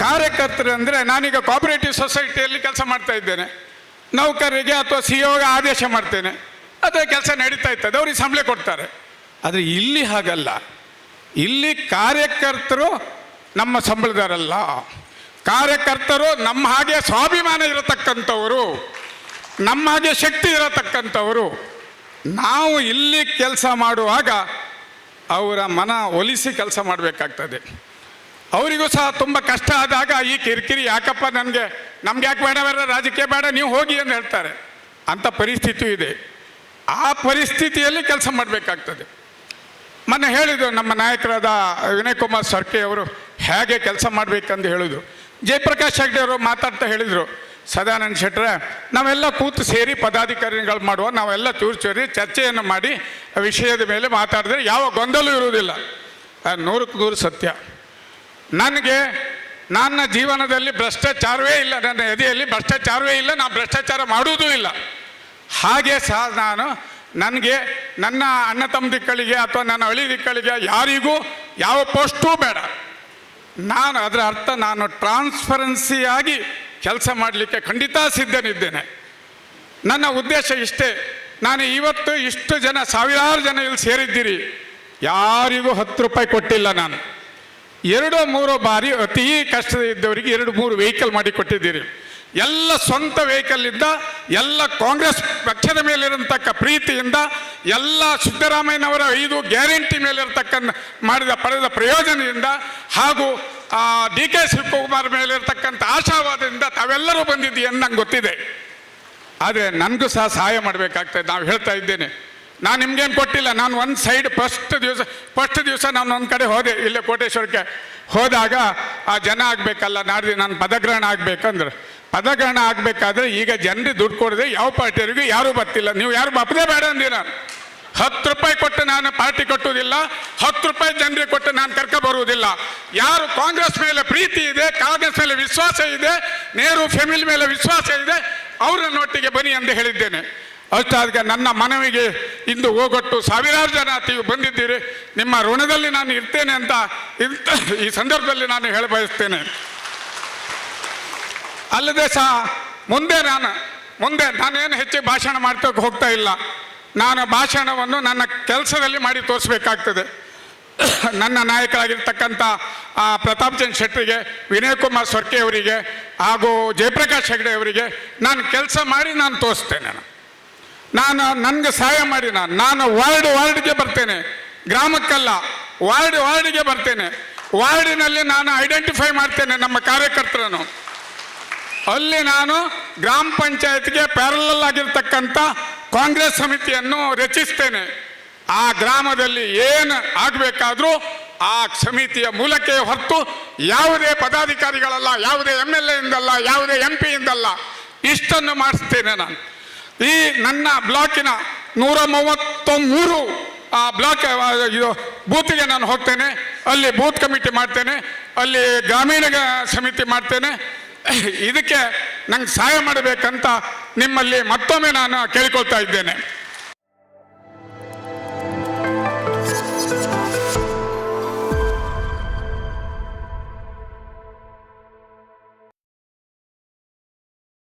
ಕಾರ್ಯಕರ್ತರು ಅಂದರೆ ನಾನೀಗ ಕೋಆಪರೇಟಿವ್ ಸೊಸೈಟಿಯಲ್ಲಿ ಕೆಲಸ ಮಾಡ್ತಾ ಇದ್ದೇನೆ. ನೌಕರರಿಗೆ ಅಥವಾ ಸಿಒಗೆ ಆದೇಶ ಮಾಡ್ತೇನೆ, ಅದೇ ಕೆಲಸ ನಡೀತಾ ಇರ್ತದೆ, ಅವ್ರಿಗೆ ಸಂಬಳ ಕೊಡ್ತಾರೆ. ಆದರೆ ಇಲ್ಲಿ ಹಾಗಲ್ಲ. ಇಲ್ಲಿ ಕಾರ್ಯಕರ್ತರು ನಮ್ಮ ಸಂಬಳದಾರಲ್ಲ. ಕಾರ್ಯಕರ್ತರು ನಮ್ಮ ಹಾಗೆ ಸ್ವಾಭಿಮಾನ ಇರತಕ್ಕಂಥವರು, ನಮ್ಮ ಹಾಗೆ ಶಕ್ತಿ ಇರತಕ್ಕಂಥವರು. ನಾವು ಇಲ್ಲಿ ಕೆಲಸ ಮಾಡುವಾಗ ಅವರ ಮನ ಒಲಿಸಿ ಕೆಲಸ ಮಾಡಬೇಕಾಗ್ತದೆ. ಅವರಿಗೂ ಸಹ ತುಂಬ ಕಷ್ಟ ಆದಾಗ ಈ ಕಿರಿಕಿರಿ ಯಾಕಪ್ಪ, ನಮಗೆ ಯಾಕೆ ಬೇಡ, ರಾಜಕೀಯ ಬೇಡ, ನೀವು ಹೋಗಿ ಅಂತ ಹೇಳ್ತಾರೆ. ಅಂಥ ಪರಿಸ್ಥಿತಿ ಇದೆ. ಆ ಪರಿಸ್ಥಿತಿಯಲ್ಲಿ ಕೆಲಸ ಮಾಡಬೇಕಾಗ್ತದೆ. ಮೊನ್ನೆ ಹೇಳಿದರು ನಮ್ಮ ನಾಯಕರಾದ ವಿನಯ್ ಕುಮಾರ್ ಸರ್ಕೆ ಅವರು ಹೇಗೆ ಕೆಲಸ ಮಾಡಬೇಕಂದು ಹೇಳಿದ್ರು. ಜಯಪ್ರಕಾಶ್ ಹೆಗ್ಡೆ ಅವರು ಮಾತಾಡ್ತಾ ಹೇಳಿದರು, ಸದಾನಂದ ಶೆಟ್ಟರೆ, ನಾವೆಲ್ಲ ಕೂತು ಸೇರಿ ಪದಾಧಿಕಾರಿಗಳು ಮಾಡುವ, ನಾವೆಲ್ಲ ಸೇರಿ ಚರ್ಚೆಯನ್ನು ಮಾಡಿ ವಿಷಯದ ಮೇಲೆ ಮಾತಾಡಿದ್ರೆ ಯಾವ ಗೊಂದಲ ಇರುವುದಿಲ್ಲ. 100ಕ್ಕೆ 100 ಸತ್ಯ. ನನ್ನ ಜೀವನದಲ್ಲಿ ಭ್ರಷ್ಟಾಚಾರವೇ ಇಲ್ಲ, ನನ್ನ ಎದೆಯಲ್ಲಿ ಭ್ರಷ್ಟಾಚಾರವೇ ಇಲ್ಲ, ನಾನು ಭ್ರಷ್ಟಾಚಾರ ಮಾಡುವುದೂ ಇಲ್ಲ. ಹಾಗೆ ಸಹ ನನಗೆ ನನ್ನ ಅಣ್ಣ ತಮ್ಮದಿಕ್ಕಳಿಗೆ ಅಥವಾ ನನ್ನ ಅಳಿದಿಕ್ಕಳಿಗೆ ಯಾರಿಗೂ ಯಾವ ಪೋಸ್ಟೂ ಬೇಡ. ಅದರ ಅರ್ಥ ನಾನು ಟ್ರಾನ್ಸ್ಪರೆನ್ಸಿಯಾಗಿ ಕೆಲಸ ಮಾಡಲಿಕ್ಕೆ ಖಂಡಿತ ಸಿದ್ಧನಿದ್ದೇನೆ. ನನ್ನ ಉದ್ದೇಶ ಇಷ್ಟೇ. ನಾನು ಇವತ್ತು ಇಷ್ಟು ಜನ, ಸಾವಿರಾರು ಜನ ಇಲ್ಲಿ ಸೇರಿದ್ದೀರಿ, ಯಾರಿಗೂ 10 ರೂಪಾಯಿ ಕೊಟ್ಟಿಲ್ಲ. ನಾನು 2-3 ಬಾರಿ ಅತಿ ಕಷ್ಟದ ಇದ್ದವರಿಗೆ 2-3 ವೆಹಿಕಲ್ ಮಾಡಿ ಕೊಟ್ಟಿದ್ದೀರಿ. ಎಲ್ಲ ಸ್ವಂತ ವೆಹಿಕಲ್ಲಿಂದ, ಎಲ್ಲ ಕಾಂಗ್ರೆಸ್ ಪಕ್ಷದ ಮೇಲಿರತಕ್ಕ ಪ್ರೀತಿಯಿಂದ, ಎಲ್ಲ ಸಿದ್ದರಾಮಯ್ಯನವರ 5 ಗ್ಯಾರಂಟಿ ಮೇಲಿರತಕ್ಕಂಥ ಪಡೆದ ಪ್ರಯೋಜನದಿಂದ, ಹಾಗೂ DK ಶಿವಕುಮಾರ್ ಮೇಲಿರ್ತಕ್ಕಂಥ ಆಶಾವಾದದಿಂದ ತಾವೆಲ್ಲರೂ ಬಂದಿದ್ದೀರಿ ನಂಗೆ ಗೊತ್ತಿದೆ. ಆದರೆ ನನಗೂ ಸಹ ಸಹಾಯ ಮಾಡಬೇಕಾಗ್ತದೆ. ನಾವು ಹೇಳ್ತಾ ಇದ್ದೇನೆ, ನಾನು ನಿಮ್ಗೇನು ಕೊಟ್ಟಿಲ್ಲ. ನಾನು ಒಂದು ಸೈಡ್ ಫಸ್ಟ್ ದಿವಸ ನಾನು ಒಂದು ಕಡೆ ಹೋದೆ, ಇಲ್ಲೇ ಕೋಟೇಶ್ವರಕ್ಕೆ ಹೋದಾಗ ಆ ಜನ ಆಗಬೇಕಲ್ಲ, ನಾಡ್ದು ನಾನು ಪದಗ್ರಹಣ ಆಗಬೇಕಂದ್ರೆ, ಪದಗ್ರಹಣ ಆಗಬೇಕಾದ್ರೆ ಈಗ ಜನರಿಗೆ ದುಡ್ಡು ಕೊಡದೆ ಯಾವ ಪಾರ್ಟಿಯವರಿಗೂ ಯಾರೂ ಬರ್ತಿಲ್ಲ. ನೀವು ಯಾರು ಬಪ್ಪದೇ ಬೇಡ ಅಂದಿ. ನಾನು 10 ರೂಪಾಯಿ ಕೊಟ್ಟು ನಾನು ಪಾರ್ಟಿ ಕೊಟ್ಟುವುದಿಲ್ಲ, 10 ರೂಪಾಯಿ ಜನರಿಗೆ ಕೊಟ್ಟು ನಾನು ಬರುವುದಿಲ್ಲ. ಯಾರು ಕಾಂಗ್ರೆಸ್ ಮೇಲೆ ಪ್ರೀತಿ ಇದೆ, ಕಾಂಗ್ರೆಸ್ ಮೇಲೆ ವಿಶ್ವಾಸ ಇದೆ, ನೆಹರು ಫ್ಯಾಮಿಲಿ ಮೇಲೆ ವಿಶ್ವಾಸ ಇದೆ, ಅವರನ್ನೊಟ್ಟಿಗೆ ಬನ್ನಿ ಎಂದು ಹೇಳಿದ್ದೇನೆ. ಅಷ್ಟಾದ ನನ್ನ ಮನವಿಗೆ ಇಂದು ಹೋಗೊಟ್ಟು ಸಾವಿರಾರು ಜನ ನೀವು ಬಂದಿದ್ದೀರಿ. ನಿಮ್ಮ ಋಣದಲ್ಲಿ ನಾನು ಇರ್ತೇನೆ ಅಂತ ಈ ಸಂದರ್ಭದಲ್ಲಿ ನಾನು ಹೇಳ ಬಯಸ್ತೇನೆ. ಅಲ್ಲದೆ ಸಹ ಮುಂದೆ ನಾನೇನು ಹೆಚ್ಚು ಭಾಷಣ ಮಾಡ್ತಾ ಹೋಗ್ತಾ ಇಲ್ಲ. ನಾನು ಭಾಷಣವನ್ನು ನನ್ನ ಕೆಲಸದಲ್ಲಿ ಮಾಡಿ ತೋರಿಸ್ಬೇಕಾಗ್ತದೆ. ನನ್ನ ನಾಯಕರಾಗಿರ್ತಕ್ಕಂಥ ಪ್ರತಾಪ್ ಚಂದ್ರ ಶೆಟ್ಟರಿಗೆ, ವಿನಯ್ ಕುಮಾರ್ ಸರ್ಕೆ ಅವರಿಗೆ ಹಾಗೂ ಜಯಪ್ರಕಾಶ್ ಹೆಗ್ಡೆ ಅವರಿಗೆ ನಾನು ಕೆಲಸ ಮಾಡಿ ನಾನು ತೋರಿಸ್ತೇನೆ. ನನಗೆ ಸಹಾಯ ಮಾಡಿ. ನಾನು ವಾರ್ಡ್ಗೆ ಬರ್ತೇನೆ, ಗ್ರಾಮಕ್ಕಲ್ಲ, ವಾರ್ಡ್ಗೆ ಬರ್ತೇನೆ. ವಾರ್ಡಿನಲ್ಲಿ ನಾನು ಐಡೆಂಟಿಫೈ ಮಾಡ್ತೇನೆ ನಮ್ಮ ಕಾರ್ಯಕರ್ತರನ್ನು. ಅಲ್ಲಿ ನಾನು ಗ್ರಾಮ ಪಂಚಾಯತ್ಗೆ ಪ್ಯಾರಲಲ್ ಆಗಿರ್ತಕ್ಕಂಥ ಕಾಂಗ್ರೆಸ್ ಸಮಿತಿಯನ್ನು ರಚಿಸ್ತೇನೆ. ಆ ಗ್ರಾಮದಲ್ಲಿ ಏನು ಆಗಬೇಕಾದ್ರೂ ಆ ಸಮಿತಿಯ ಮೂಲಕ ಹೊರತು ಯಾವುದೇ ಪದಾಧಿಕಾರಿಗಳಲ್ಲ, ಯಾವುದೇ MLA ಇಂದಲ್ಲ, ಯಾವುದೇ MP ಇಂದಲ್ಲ, ಇಷ್ಟನ್ನು ಮಾಡಿಸ್ತೇನೆ ನಾನು. ಈ ನನ್ನ ಬ್ಲಾಕಿನ 133 ಬ್ಲಾಕ್ ಬೂತ್ಗೆ ನಾನು ಹೋಗ್ತೇನೆ. ಅಲ್ಲಿ ಬೂತ್ ಕಮಿಟಿ ಮಾಡ್ತೇನೆ, ಅಲ್ಲಿ ಗ್ರಾಮೀಣ ಸಮಿತಿ ಮಾಡ್ತೇನೆ. ಇದಕ್ಕೆ ನಂಗೆ ಸಹಾಯ ಮಾಡಬೇಕಂತ ನಿಮ್ಮಲ್ಲಿ ಮತ್ತೊಮ್ಮೆ ನಾನು ಕೇಳಿಕೊಳ್ತಾ ಇದ್ದೇನೆ.